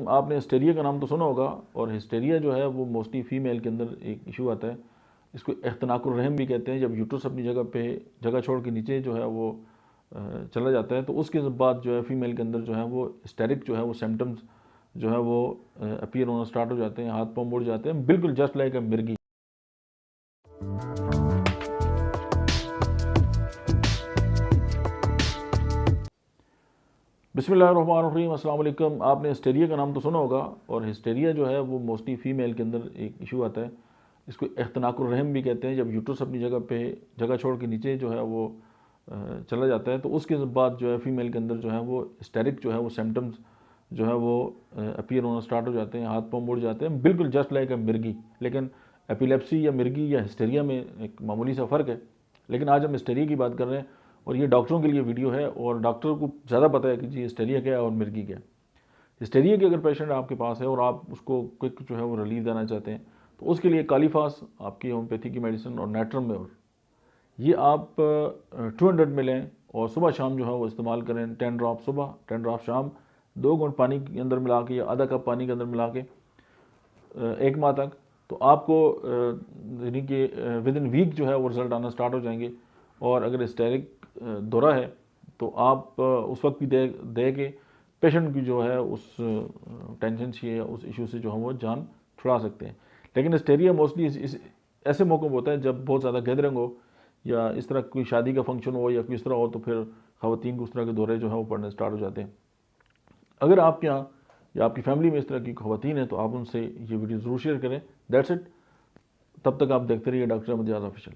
आपने हिस्टेरिया का नाम तो सुना होगा, और हिस्टेरिया जो है वो मोस्टली फ़ीमेल के अंदर एक इशू आता है। इसको इख्तनाकुर रहम भी कहते हैं। जब यूट्रस अपनी जगह छोड़ के नीचे जो है वो चला जाता है, तो उसके बाद जो है फ़ीमेल के अंदर जो है वो हिस्टेरिक जो है वो सिम्टम्स जो है वो अपीयर होना स्टार्ट हो जाते हैं, हाथ पाँव मुड़ जाते हैं, बिल्कुल जस्ट लाइक अ मिर्गी। बिस्मिल्लाहिर्रहमानिर्रहीम, अस्सलाम वालेकुम। आपने हिस्टेरिया का नाम तो सुना होगा, और हिस्टेरिया जो है वो मोस्टली फ़ीमेल के अंदर एक इशू आता है। इसको इख्तनाकुर रहम भी कहते हैं। जब यूट्रस अपनी जगह छोड़ के नीचे जो है वो चला जाता है, तो उसके बाद जो है फ़ीमेल के अंदर जो है वो हिस्टेरिक जो है वो सिम्टम्स जो है वो अपीयर होना स्टार्ट हो जाते हैं, हाथ पाँव मुड़ जाते हैं, बिल्कुल जस्ट लाइक अ मिर्गी। लेकिन एपिलेप्सी या मिर्गी या हिस्टेरिया में एक मामूली सा फ़र्क है। लेकिन आज हम हिस्टेरिया की बात कर रहे हैं, और ये डॉक्टरों के लिए वीडियो है, और डॉक्टर को ज़्यादा पता है कि जी हिस्टेरिया क्या है और मिर्गी क्या है। हिस्टेरिया के अगर पेशेंट आपके पास है और आप उसको क्विक जो है वो रिलीफ देना चाहते हैं, तो उसके लिए कालीफास आपकी होम्योपैथी की मेडिसिन और नेट्रम में, और ये आप 200 में लें और सुबह शाम जो है वो इस्तेमाल करें। 10 ड्रॉप सुबह, 10 ड्रॉप शाम, 2 घूंट पानी के अंदर मिला के या आधा कप पानी के अंदर मिला के 1 माह तक, तो आपको यानी कि विद इन वीक जो है वो रिज़ल्ट आना स्टार्ट हो जाएंगे। और अगर हिस्टेरिक दौरा है तो आप उस वक्त भी दे के पेशेंट की जो है उस टेंशन से या उस इशू से जो है वो जान छुड़ा सकते हैं। लेकिन हिस्टेरिया मोस्टली इस ऐसे मौक़ों पर होता है जब बहुत ज़्यादा गैदरिंग हो, या इस तरह कोई शादी का फंक्शन हो, या किस तरह हो, तो फिर ख़वातीन को उस तरह के दौरे जो है वो पड़ने स्टार्ट हो जाते हैं। अगर आपके यहाँ या आपकी फैमिली में इस तरह की ख़वातीन है तो आप उनसे ये वीडियो ज़रूर शेयर करें। That's it. तब तक आप देखते रहिए डॉक्टर अहमद एजाज ऑफिशियल।